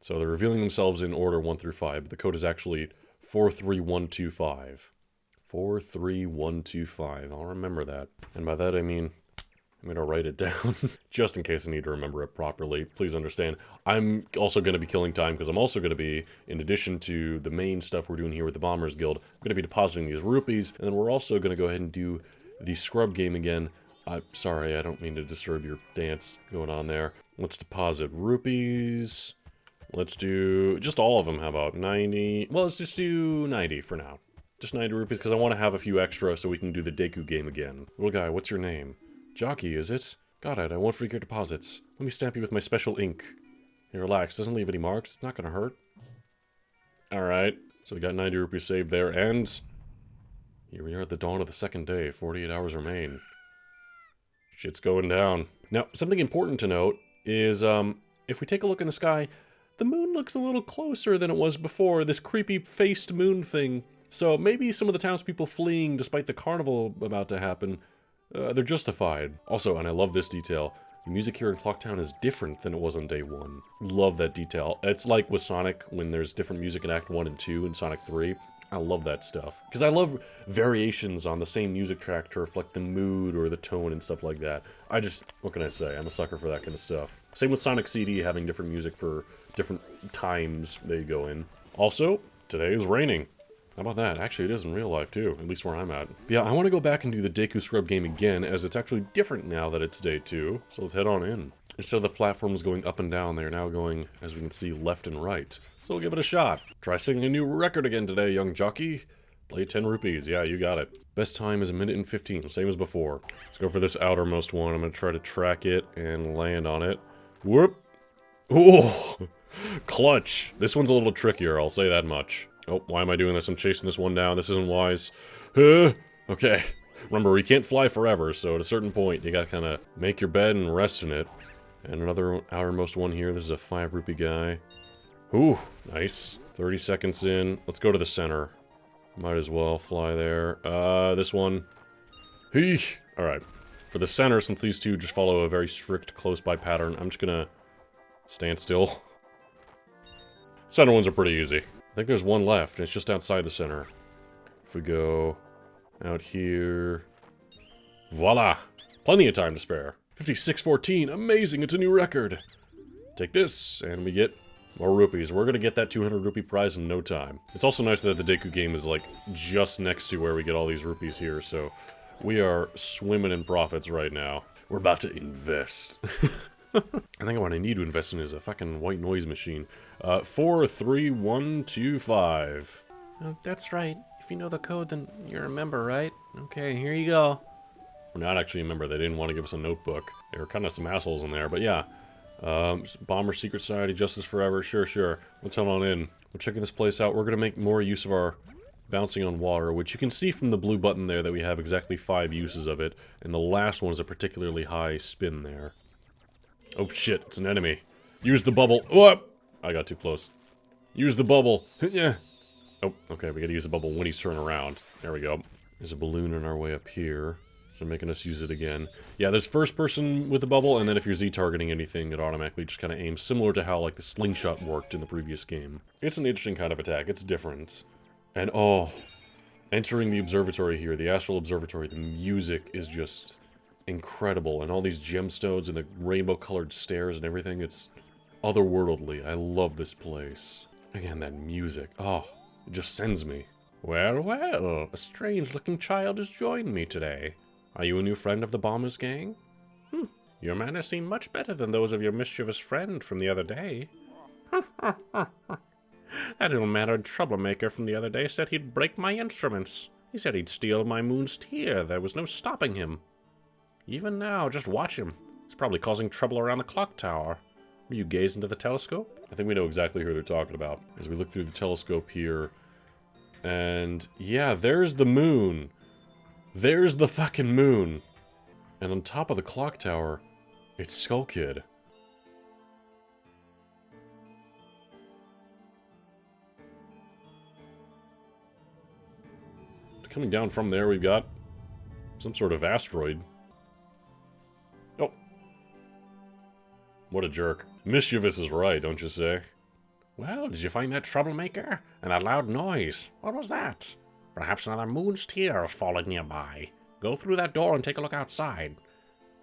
So they're revealing themselves in order 1 through 5, but the code is actually 43125. 43125. I'll remember that. And by that I mean, I'm going to write it down, just in case I need to remember it properly. Please understand, I'm also going to be killing time, because I'm also going to be, in addition to the main stuff we're doing here with the Bombers Guild, I'm going to be depositing these rupees, and then we're also going to go ahead and do the scrub game again. I'm sorry, I don't mean to disturb your dance going on there. Let's deposit rupees. Let's do just all of them. How about 90? Well, let's just do 90 for now. Just 90 rupees, because I want to have a few extra so we can do the Deku game again. Little guy, what's your name? Jockey, is it? Got it, I won't freak your deposits. Let me stamp you with my special ink. Hey, relax, doesn't leave any marks, it's not gonna hurt. Alright, so we got 90 rupees saved there, and here we are at the dawn of the second day, 48 hours remain. Shit's going down. Now, something important to note is, if we take a look in the sky, the moon looks a little closer than it was before, this creepy faced moon thing. So maybe some of the townspeople fleeing despite the carnival about to happen, they're justified. Also, and I love this detail, the music here in Clocktown is different than it was on day 1. Love that detail. It's like with Sonic, when there's different music in Act 1 and 2 and Sonic 3. I love that stuff. Because I love variations on the same music track to reflect the mood or the tone and stuff like that. What can I say? I'm a sucker for that kind of stuff. Same with Sonic CD having different music for different times they go in. Also, today is raining. How about that? Actually, it is in real life, too. At least where I'm at. But yeah, I want to go back and do the Deku Scrub game again, as it's actually different now that it's day 2. So let's head on in. Instead of the platforms going up and down, they're now going, as we can see, left and right. So we'll give it a shot. Try singing a new record again today, young jockey. Play 10 rupees. Yeah, you got it. Best time is 1:15, same as before. Let's go for this outermost one. I'm going to try to track it and land on it. Whoop! Ooh! Clutch! This one's a little trickier, I'll say that much. Oh, why am I doing this? I'm chasing this one down. This isn't wise. Okay. Remember, we can't fly forever, so at a certain point, you gotta kind of make your bed and rest in it. And another outermost one here. This is a 5 rupee guy. Ooh, nice. 30 seconds in. Let's go to the center. Might as well fly there. This one. Heesh. Alright. For the center, since these two just follow a very strict close-by pattern, I'm just gonna stand still. Center ones are pretty easy. I think there's one left, and it's just outside the center. If we go out here... Voila! Plenty of time to spare. 56:14, amazing, it's a new record! Take this, and we get more rupees. We're gonna get that 200 rupee prize in no time. It's also nice that the Deku game is, like, just next to where we get all these rupees here, so... we are swimming in profits right now. We're about to invest. I think what I need to invest in is a fucking white noise machine. 43125. Oh, that's right. If you know the code, then you're a member, right? Okay, here you go. We're not actually a member. They didn't want to give us a notebook. There were kind of some assholes in there, but yeah. Bomber Secret Society, Justice Forever. Sure. Let's head on in. We're checking this place out. We're going to make more use of our bouncing on water, which you can see from the blue button there that we have exactly 5 uses of it. And the last one is a particularly high spin there. Oh shit, it's an enemy. Use the bubble. Whoop! I got too close. Use the bubble. Yeah. Oh, okay, we gotta use the bubble when he's turning around. There we go. There's a balloon on our way up here. So they're making us use it again. Yeah, there's first person with the bubble, and then if you're Z-targeting anything, it automatically just kind of aims, similar to how, like, the slingshot worked in the previous game. It's an interesting kind of attack. It's different. And, oh, entering the observatory here, the Astral Observatory, the music is just incredible. And all these gemstones and the rainbow-colored stairs and everything, it's otherworldly. I love this place. Again, that music. Oh, it just sends me. Well, a strange-looking child has joined me today. Are you a new friend of the Bombers gang? Your manners seem much better than those of your mischievous friend from the other day. That ill-mannered troublemaker from the other day said he'd break my instruments. He said he'd steal my moon's tear. There was no stopping him. Even now, just watch him. He's probably causing trouble around the clock tower. Will you gaze into the telescope? I think we know exactly who they're talking about. As we look through the telescope here. And yeah, there's the moon. There's the fucking moon. And on top of the clock tower, it's Skull Kid. Coming down from there, we've got some sort of asteroid. Oh. What a jerk. Mischievous is right, don't you say? Well, did you find that troublemaker? And that loud noise? What was that? Perhaps another moon's tear is falling nearby. Go through that door and take a look outside.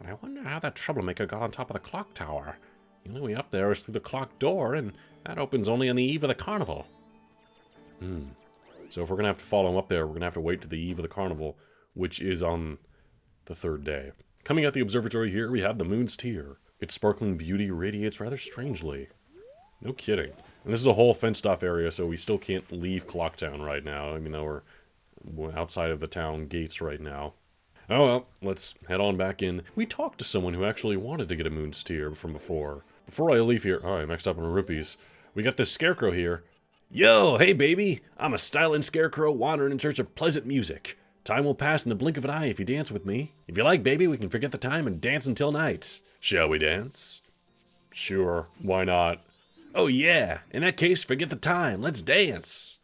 But I wonder how that troublemaker got on top of the clock tower. The only way up there is through the clock door, and that opens only on the eve of the carnival. So if we're going to have to follow him up there, we're going to have to wait to the eve of the carnival, which is on the third day. Coming at the observatory here, we have the moon's tear. Its sparkling beauty radiates rather strangely. No kidding. And this is a whole fenced-off area, so we still can't leave Clocktown right now. I mean, though we're outside of the town gates right now. Oh well, let's head on back in. We talked to someone who actually wanted to get a moon's tear from before. Before I leave here... Alright, next up on rupees. We got this scarecrow here. Yo, hey baby! I'm a styling scarecrow wandering in search of pleasant music. Time will pass in the blink of an eye if you dance with me. If you like, baby, we can forget the time and dance until night. Shall we dance? Sure, why not? Oh yeah, in that case, forget the time. Let's dance.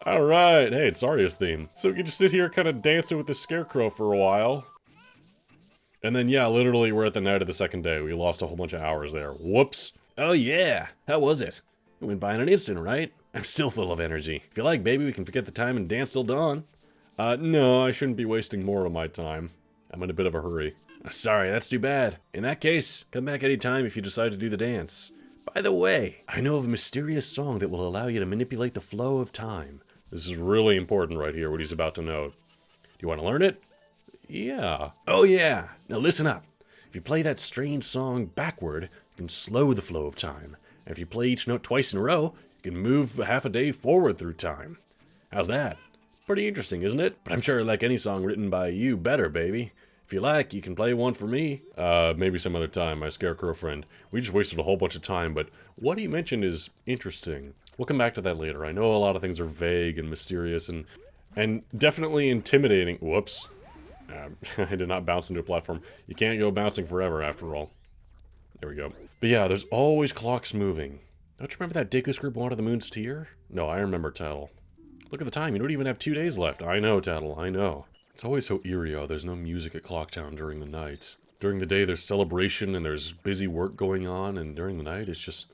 Alright, hey, it's Arya's theme. So we can just sit here kind of dancing with the scarecrow for a while. And then, yeah, literally, we're at the night of the second day. We lost a whole bunch of hours there. Whoops. Oh yeah, how was it? It went by in an instant, right? I'm still full of energy. If you like, baby, we can forget the time and dance till dawn. No, I shouldn't be wasting more of my time. I'm in a bit of a hurry. Sorry, that's too bad. In that case, come back anytime if you decide to do the dance. By the way, I know of a mysterious song that will allow you to manipulate the flow of time. This is really important right here, what he's about to note. Do you want to learn it? Yeah. Oh yeah. Now listen up. If you play that strange song backward, you can slow the flow of time. And if you play each note twice in a row, you can move half a day forward through time. How's that? Pretty interesting, isn't it? But I'm sure I like any song written by you better, baby. If you like, you can play one for me. Maybe some other time, my scarecrow friend. We just wasted a whole bunch of time, but what he mentioned is interesting. We'll come back to that later. I know a lot of things are vague and mysterious and definitely intimidating. Whoops. I did not bounce into a platform. You can't go bouncing forever, after all. There we go. But yeah, there's always clocks moving. Don't you remember that Deku group wanted the moon's tear? No, I remember, Tatl. Look at the time, you don't even have 2 days left. I know, Tatl, I know. It's always so eerie how there's no music at Clocktown during the night. During the day, there's celebration and there's busy work going on, and during the night, it's just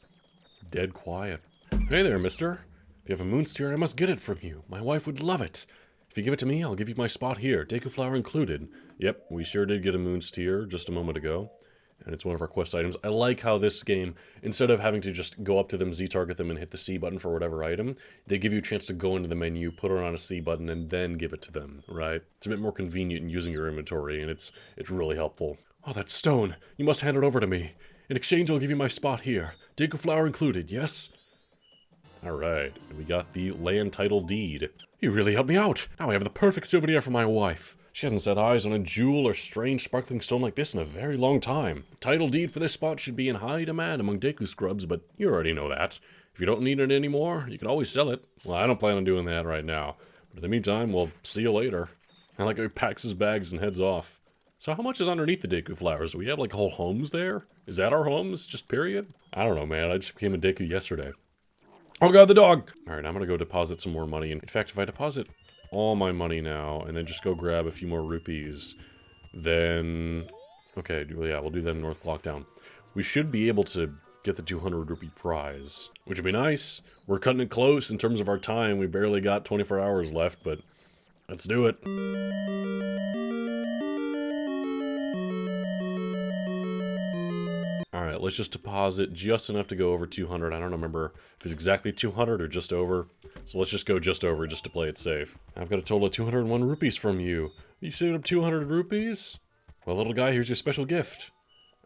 dead quiet. Hey there, mister. If you have a moon's tear, I must get it from you. My wife would love it. If you give it to me, I'll give you my spot here, Deku flower included. Yep, we sure did get a moon's tear just a moment ago. And it's one of our quest items. I like how this game, instead of having to just go up to them, Z-target them, and hit the C button for whatever item, they give you a chance to go into the menu, put it on a C button, and then give it to them, right? It's a bit more convenient in using your inventory, and it's really helpful. Oh, that stone! You must hand it over to me. In exchange, I'll give you my spot here. Deku flower included, yes? Alright, we got the land title deed. You really helped me out! Now I have the perfect souvenir for my wife. She hasn't set eyes on a jewel or strange sparkling stone like this in a very long time. Title deed for this spot should be in high demand among Deku scrubs, but you already know that. If you don't need it anymore, you can always sell it. Well, I don't plan on doing that right now. But in the meantime, we'll see you later. I like how he packs his bags and heads off. So how much is underneath the Deku flowers? Do we have like whole homes there? Is that our homes? Just period? I don't know, man. I just became a Deku yesterday. Oh god, the dog! Alright, I'm gonna go deposit some more money. In fact, if I deposit all my money now, and then just go grab a few more rupees, then... Okay, yeah, we'll do that in North Clocktown. We should be able to get the 200 rupee prize, which would be nice. We're cutting it close in terms of our time. We barely got 24 hours left, but let's do it. Alright, let's just deposit just enough to go over 200. I don't remember if it's exactly 200 or just over. So let's just go just over just to play it safe. I've got a total of 201 rupees from you. You saved up 200 rupees? Well, little guy, here's your special gift.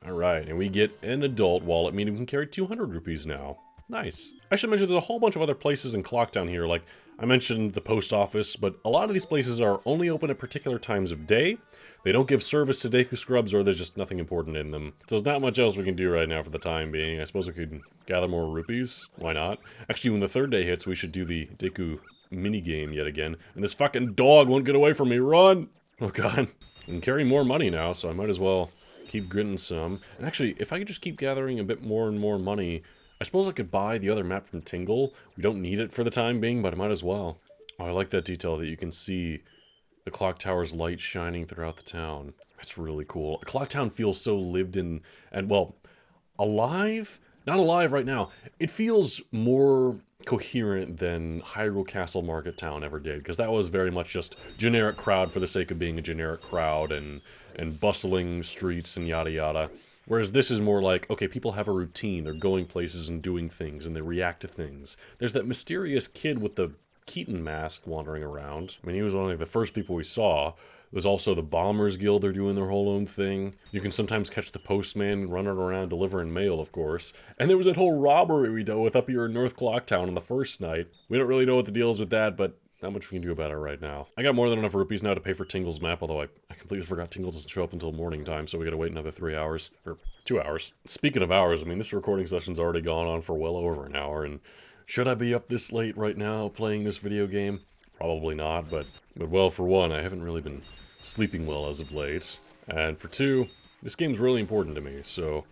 Alright, and we get an adult wallet, meaning we can carry 200 rupees now. Nice. I should mention there's a whole bunch of other places in Clocktown here, like I mentioned the post office, but a lot of these places are only open at particular times of day. They don't give service to Deku Scrubs, or there's just nothing important in them. So there's not much else we can do right now for the time being. I suppose we could gather more rupees. Why not? Actually, when the third day hits, we should do the Deku minigame yet again. And this fucking dog won't get away from me. Run! Oh god. I can carry more money now, so I might as well keep getting some. And actually, if I could just keep gathering a bit more and more money, I suppose I could buy the other map from Tingle. We don't need it for the time being, but I might as well. Oh, I like that detail that you can see the clock tower's light shining throughout the town. That's really cool. Clocktown feels so lived in, and well, alive? Not alive right now. It feels more coherent than Hyrule Castle Market Town ever did, because that was very much just generic crowd for the sake of being a generic crowd, and bustling streets and yada yada. Whereas this is more like, okay, people have a routine, they're going places and doing things, and they react to things. There's that mysterious kid with the Keaton mask wandering around. I mean, he was one of the first people we saw. There's also the Bombers Guild, they're doing their whole own thing. You can sometimes catch the postman running around delivering mail, of course. And there was that whole robbery we dealt with up here in North Clocktown on the first night. We don't really know what the deal is with that, but not much we can do about it right now. I got more than enough rupees now to pay for Tingle's map, although I completely forgot Tingle doesn't show up until morning time, so we gotta wait another 3 hours. Or 2 hours. Speaking of hours, I mean, this recording session's already gone on for well over an hour, and should I be up this late right now playing this video game? Probably not, but well, for one, I haven't really been sleeping well as of late. And for two, this game's really important to me, so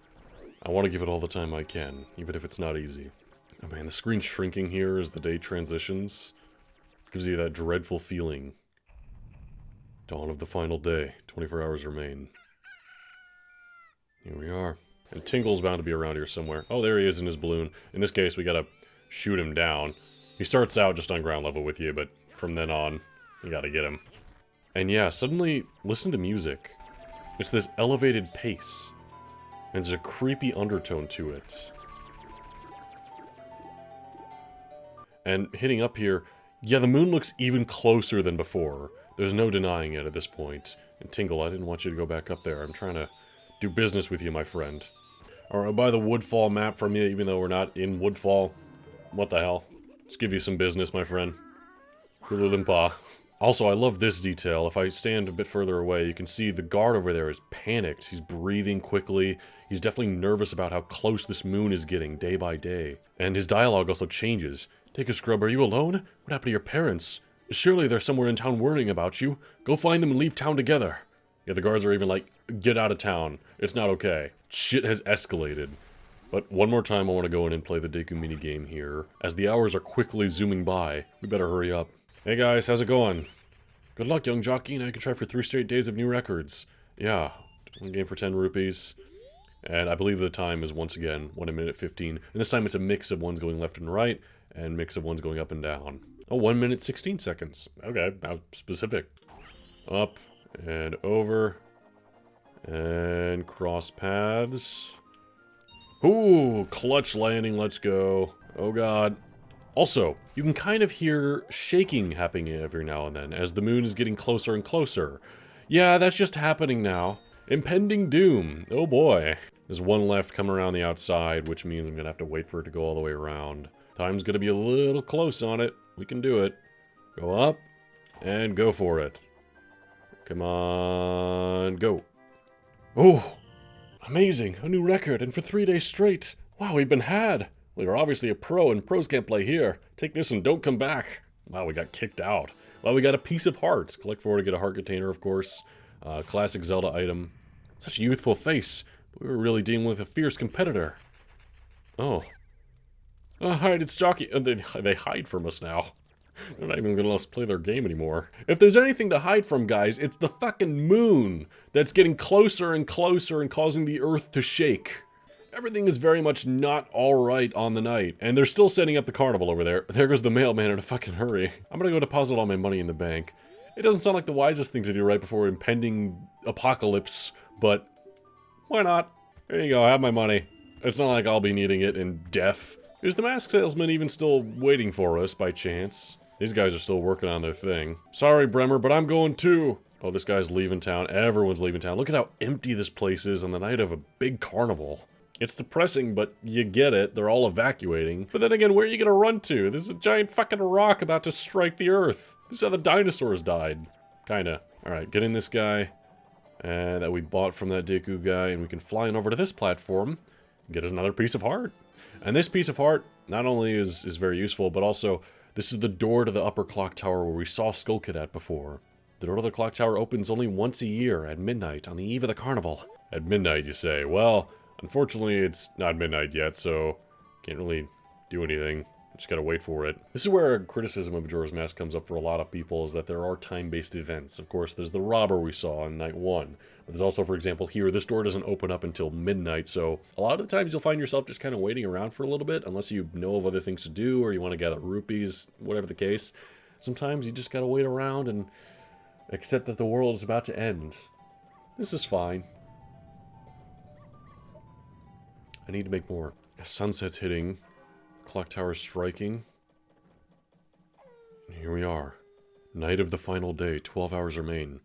I want to give it all the time I can, even if it's not easy. Oh man, the screen shrinking here as the day transitions gives you that dreadful feeling. Dawn of the final day, 24 hours remain. Here we are. And Tingle's bound to be around here somewhere. Oh, there he is in his balloon. In this case, we gotta shoot him down. He starts out just on ground level with you, but from then on, you gotta get him. And yeah, suddenly, listen to music. It's this elevated pace. And there's a creepy undertone to it. And hitting up here, yeah, the moon looks even closer than before. There's no denying it at this point. And Tingle, I didn't want you to go back up there. I'm trying to do business with you, my friend. Alright, I'll buy the Woodfall map from you, even though we're not in Woodfall. What the hell? Let's give you some business, my friend. Cooler than pa. Also, I love this detail. If I stand a bit further away, you can see the guard over there is panicked. He's breathing quickly. He's definitely nervous about how close this moon is getting day by day. And his dialogue also changes. Take a scrub, are you alone? What happened to your parents? Surely they're somewhere in town worrying about you. Go find them and leave town together. Yeah, the guards are even like, get out of town. It's not okay. Shit has escalated. But one more time I want to go in and play the Deku minigame here. As the hours are quickly zooming by, we better hurry up. Hey guys, how's it going? Good luck, young jockey. Now you can try for 3 straight days of new records. Yeah, one game for 10 rupees. And I believe the time is once again 1 minute 15. And this time it's a mix of ones going left and right, and mix of ones going up and down. Oh, 1 minute 16 seconds. Okay, how specific. Up and over. And cross paths. Ooh, clutch landing, let's go. Oh god. Also, you can kind of hear shaking happening every now and then as the moon is getting closer and closer. Yeah, that's just happening now. Impending doom. Oh boy. There's one left coming around the outside, which means I'm gonna have to wait for it to go all the way around. Time's gonna be a little close on it. We can do it. Go up, and go for it. Come on, go. Oh, amazing, a new record, and for 3 days straight. Wow, we've been had. Well, you're obviously a pro, and pros can't play here. Take this and don't come back. Wow, we got kicked out. Well, we got a piece of hearts. Collect 4 to get a heart container, of course. Classic Zelda item. Such a youthful face. We were really dealing with a fierce competitor. Oh. Oh, hide, it's Jockey. They hide from us now. They're not even gonna let us play their game anymore. If there's anything to hide from, guys, it's the fucking moon that's getting closer and closer and causing the earth to shake. Everything is very much not alright on the night. And they're still setting up the carnival over there. There goes the mailman in a fucking hurry. I'm gonna go deposit all my money in the bank. It doesn't sound like the wisest thing to do right before impending apocalypse, but why not? There you go, I have my money. It's not like I'll be needing it in death. Is the mask salesman even still waiting for us by chance? These guys are still working on their thing. Sorry, Bremer, but I'm going too. Oh, this guy's leaving town. Everyone's leaving town. Look at how empty this place is on the night of a big carnival. It's depressing, but you get it. They're all evacuating. But then again, where are you gonna run to? This is a giant fucking rock about to strike the earth. This is how the dinosaurs died. Kinda. Alright, get in this guy. That we bought from that Deku guy, and we can fly on over to this platform and get us another piece of heart. And this piece of heart not only is very useful, but also this is the door to the upper clock tower where we saw Skull Kid at before. The door to the clock tower opens only once a year at midnight on the eve of the carnival. At midnight, you say? Well, unfortunately, it's not midnight yet, so can't really do anything. Just gotta wait for it. This is where a criticism of Majora's Mask comes up for a lot of people, is that there are time-based events. Of course, there's the robber we saw on night 1. But there's also, for example, here, this door doesn't open up until midnight, so a lot of the times you'll find yourself just kind of waiting around for a little bit, unless you know of other things to do, or you want to gather rupees, whatever the case. Sometimes you just gotta wait around and accept that the world is about to end. This is fine. I need to make more. Sunset's hitting. Clock tower's striking. And here we are. Night of the final day, 12 hours remain.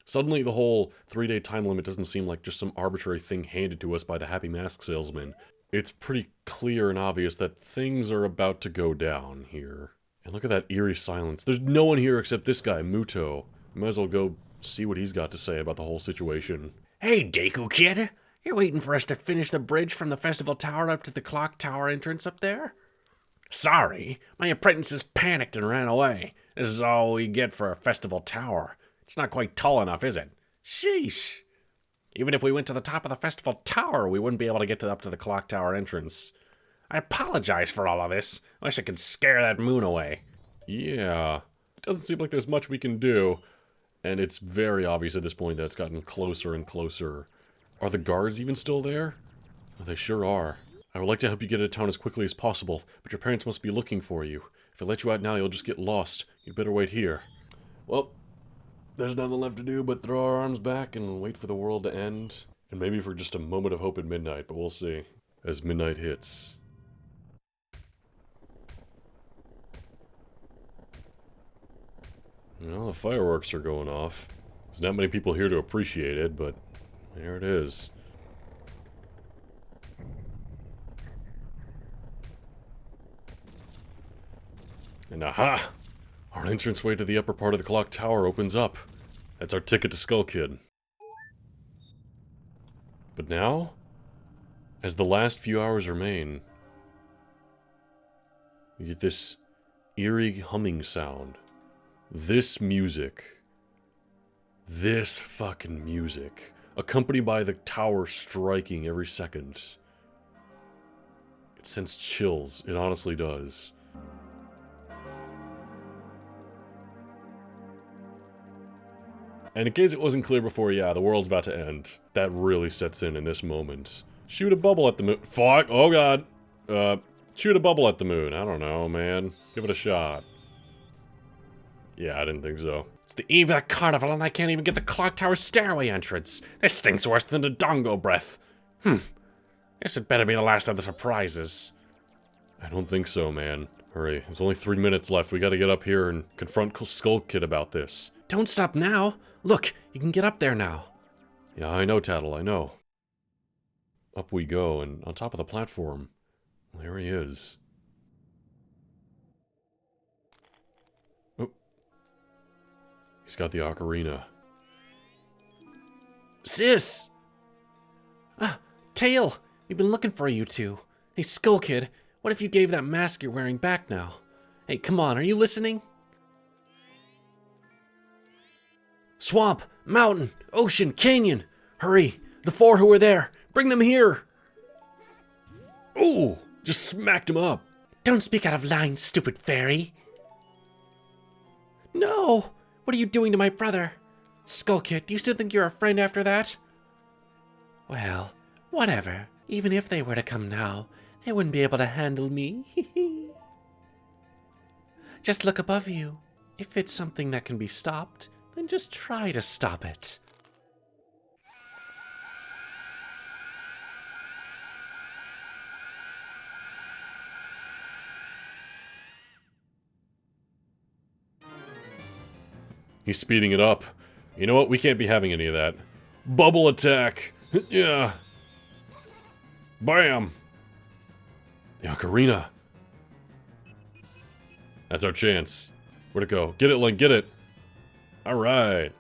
Suddenly the whole 3-day time limit doesn't seem like just some arbitrary thing handed to us by the Happy Mask Salesman. It's pretty clear and obvious that things are about to go down here. And look at that eerie silence. There's no one here except this guy, Muto. Might as well go see what he's got to say about the whole situation. Hey, Deku Kid. You're waiting for us to finish the bridge from the festival tower up to the clock tower entrance up there? Sorry, my apprentices panicked and ran away. This is all we get for a festival tower. It's not quite tall enough, is it? Sheesh. Even if we went to the top of the festival tower, we wouldn't be able to get up to the clock tower entrance. I apologize for all of this. I wish I could scare that moon away. Yeah, it doesn't seem like there's much we can do. And it's very obvious at this point that it's gotten closer and closer. Are the guards even still there? Oh, they sure are. I would like to help you get out of town as quickly as possible, but your parents must be looking for you. If I let you out now, you'll just get lost. You'd better wait here. Well, there's nothing left to do but throw our arms back and wait for the world to end. And maybe for just a moment of hope at midnight, but we'll see. As midnight hits. Well, the fireworks are going off. There's not many people here to appreciate it, but there it is. And aha! Our entranceway to the upper part of the clock tower opens up. That's our ticket to Skull Kid. But now, as the last few hours remain, you get this eerie humming sound. This music. This fucking music. Accompanied by the tower striking every second. It sends chills. It honestly does. And in case it wasn't clear before, yeah, the world's about to end. That really sets in this moment. Shoot a bubble at the moon. Fuck! Oh god! Shoot a bubble at the moon. I don't know, man. Give it a shot. Yeah, I didn't think so. It's the eve of the carnival and I can't even get the clock tower stairway entrance. This stinks worse than the dongo breath. Guess it better be the last of the surprises. I don't think so, man. Hurry, there's only 3 minutes left. We gotta get up here and confront Skull Kid about this. Don't stop now. Look, you can get up there now. Yeah, I know, Tatl, I know. Up we go, and on top of the platform, there he is. Oh. He's got the ocarina. Sis! Tail! We've been looking for you two. Hey, Skull Kid, what if you gave that mask you're wearing back now? Hey, come on, are you listening? Swamp, mountain, ocean, canyon. Hurry, the 4 who were there. Bring them here. Ooh, just smacked him up. Don't speak out of line, stupid fairy. No, what are you doing to my brother? Skull Kid, do you still think you're a friend after that? Well, whatever. Even if they were to come now, they wouldn't be able to handle me. Just look above you. If it's something that can be stopped, then just try to stop it. He's speeding it up. You know what? We can't be having any of that. Bubble attack! Yeah! Bam! The ocarina. That's our chance. Where'd it go? Get it, Link, get it! Alright.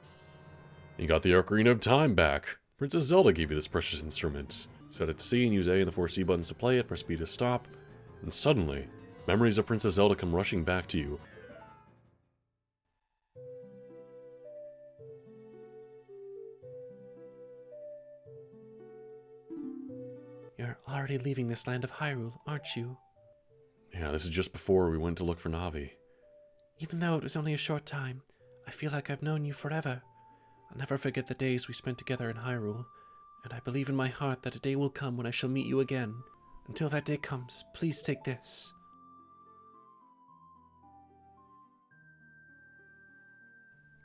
You got the Ocarina of Time back. Princess Zelda gave you this precious instrument. Set it to C and use A and the 4 C buttons to play it, press B to stop. And suddenly, memories of Princess Zelda come rushing back to you. You're already leaving this land of Hyrule, aren't you? Yeah, this is just before we went to look for Navi. Even though it was only a short time, I feel like I've known you forever. I'll never forget the days we spent together in Hyrule, and I believe in my heart that a day will come when I shall meet you again. Until that day comes, please take this.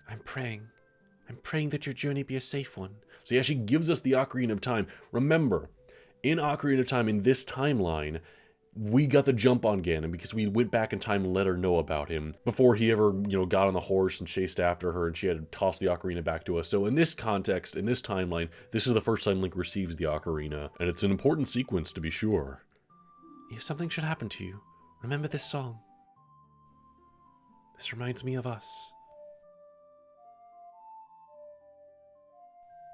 I'm praying that your journey be a safe one. So yeah, she gives us the Ocarina of Time. Remember, in Ocarina of Time, in this timeline, we got the jump on Ganon because we went back in time and let her know about him before he ever, got on the horse and chased after her and she had to toss the ocarina back to us. So in this context, in this timeline, this is the first time Link receives the ocarina, and it's an important sequence to be sure. If something should happen to you, remember this song. This reminds me of us.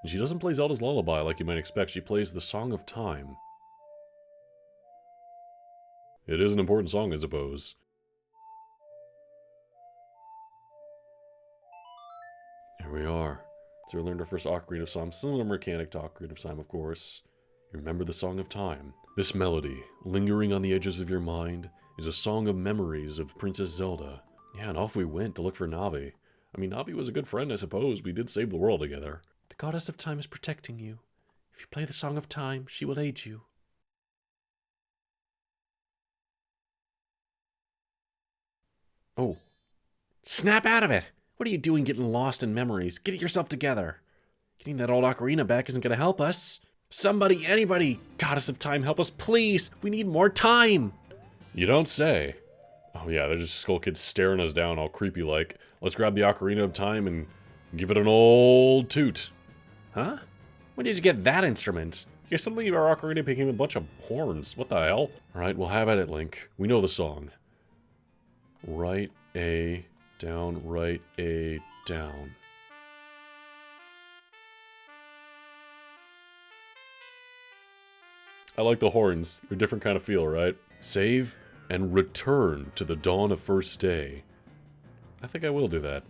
And she doesn't play Zelda's Lullaby like you might expect. She plays the Song of Time. It is an important song, I suppose. Here we are. So we learned our first Ocarina of Time. Similar mechanic to Ocarina of Time, of course. You remember the Song of Time. This melody, lingering on the edges of your mind, is a song of memories of Princess Zelda. Yeah, and off we went to look for Navi. I mean, Navi was a good friend, I suppose. We did save the world together. The Goddess of Time is protecting you. If you play the Song of Time, she will aid you. Oh. Snap out of it! What are you doing getting lost in memories? Get yourself together. Getting that old ocarina back isn't going to help us. Somebody, anybody, Goddess of Time, help us, please! We need more time! You don't say. Oh yeah, there's just Skull Kid staring us down all creepy like. Let's grab the Ocarina of Time and give it an old toot. Huh? When did you get that instrument? Yeah, suddenly our ocarina became a bunch of horns. What the hell? Alright, we'll have at it, Link. We know the song. Right A down, right A down. I like the horns. They're a different kind of feel, right? Save and return to the dawn of first day. I think I will do that.